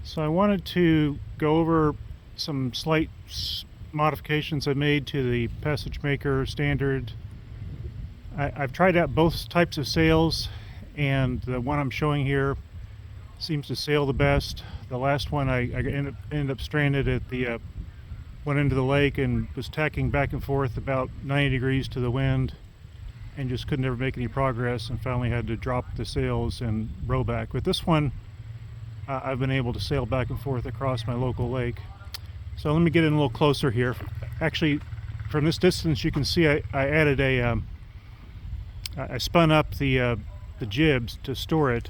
So I wanted to go over some slight modifications I made to the Passagemaker Standard. I've tried out both types of sails, and the one I'm showing here seems to sail the best. The last one I ended up stranded at the one end of the lake and was tacking back and forth about 90 degrees to the wind and just could never make any progress, and finally had to drop the sails and row back. With this one, I've been able to sail back and forth across my local lake. So let me get in a little closer here. Actually, from this distance you can see I added I spun up the jibs to store it,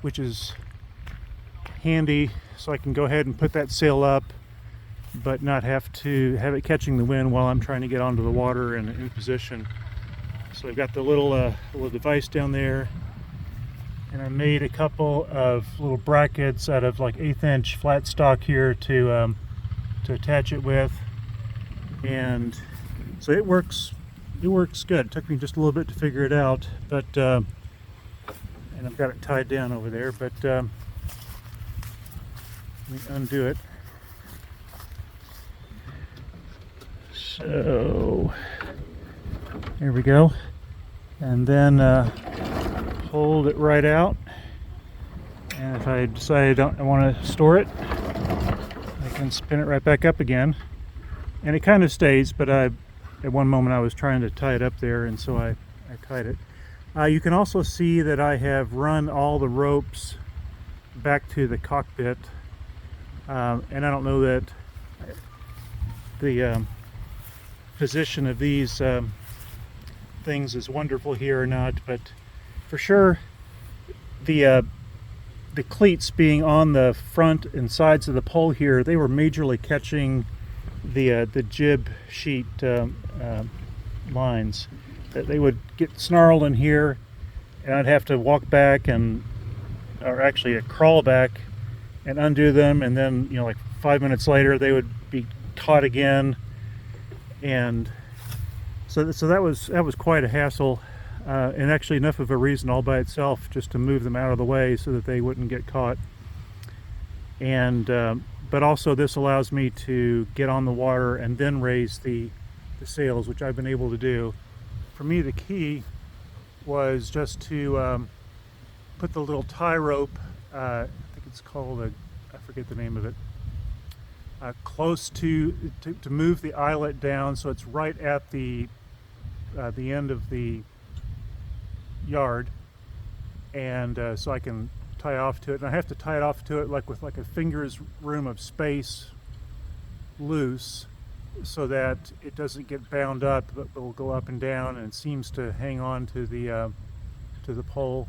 which is handy, so I can go ahead and put that sail up but not have to have it catching the wind while I'm trying to get onto the water and in position. So I've got the little device down there, and I made a couple of little brackets out of like 1/8 inch flat stock here to attach it with, and so it works good. It took me just a little bit to figure it out, but and I've got it tied down over there, but let me undo it. So there we go, and then hold it right out, and if I decide I want to store it, I can spin it right back up again, and it kind of stays, but at one moment I was trying to tie it up there, and so I tied it. You can also see that I have run all the ropes back to the cockpit, and I don't know that the position of these things is wonderful here or not, but for sure the cleats being on the front and sides of the pole here, they were majorly catching the jib sheet lines. They would get snarled in here, and I'd have to walk back or actually crawl back and undo them, and then like 5 minutes later they would be caught again, and so that was quite a hassle, and actually enough of a reason all by itself just to move them out of the way so that they wouldn't get caught. And but also this allows me to get on the water and then raise the sails, which I've been able to do. For me, the key was just to put the little tie rope, I think it's called I forget the name of it, close to move the eyelet down so it's right at the end of the yard, and so I can tie off to it. And I have to tie it off to it with a finger's room of space loose, so that it doesn't get bound up, but will go up and down, and it seems to hang on to the pole.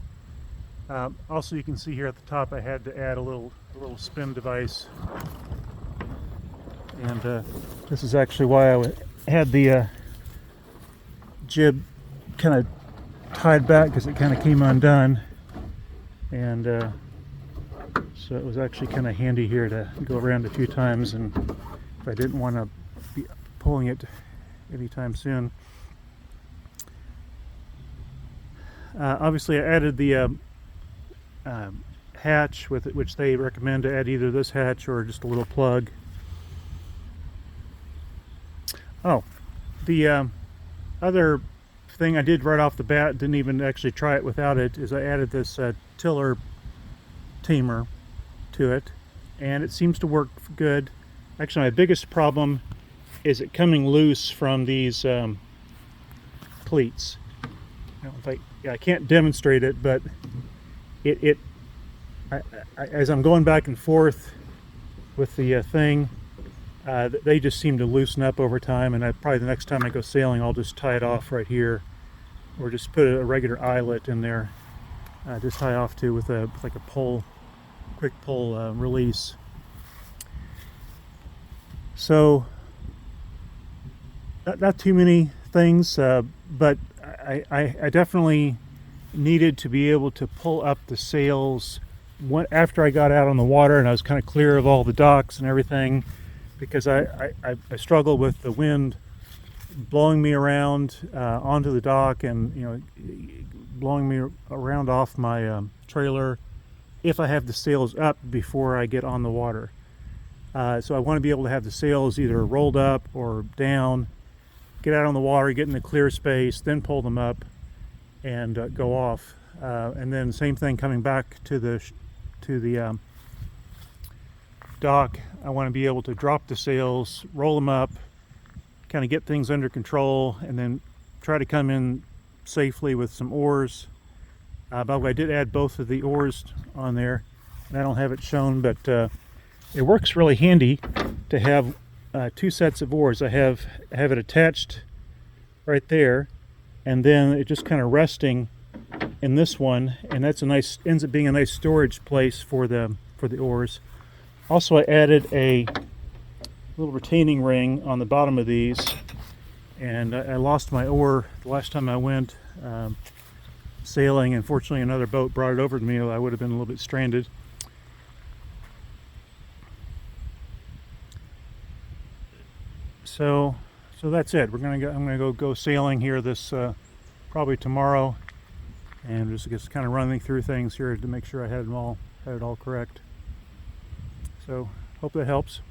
Also, you can see here at the top I had to add a little spin device, and this is actually why I had the jib kind of tied back, because it kind of came undone, and so it was actually kind of handy here to go around a few times, and if I didn't want to be pulling it anytime soon. Obviously I added the hatch with it, which they recommend to add either this hatch or just a little plug. Oh, the other thing I did right off the bat, didn't even actually try it without it, is I added this tiller tamer to it, and it seems to work good. Actually, my biggest problem is it coming loose from these cleats. I can't demonstrate it, but as I'm going back and forth with the thing, they just seem to loosen up over time, and probably the next time I go sailing I'll just tie it off right here, or just put a regular eyelet in there, just tie off to with like a pull, quick pull release. So not too many things, but I definitely needed to be able to pull up the sails after I got out on the water and I was kind of clear of all the docks and everything, because I struggle with the wind blowing me around onto the dock, and blowing me around off my trailer, if I have the sails up before I get on the water. So I want to be able to have the sails either rolled up or down, get out on the water, get in the clear space, then pull them up and go off. And then same thing coming back to the dock. I want to be able to drop the sails, roll them up, kind of get things under control, and then try to come in safely with some oars. By the way, I did add both of the oars on there, and I don't have it shown, but it works really handy to have two sets of oars. I have it attached right there, and then it just kind of resting in this one, and that's a nice, ends up being a nice storage place for the oars. Also, I added a little retaining ring on the bottom of these, and I lost my oar the last time I went sailing. Unfortunately, another boat brought it over to me, or I would have been a little bit stranded. So that's it. I'm gonna go sailing here this probably tomorrow, and just kind of running through things here to make sure I had it all correct. So hope that helps.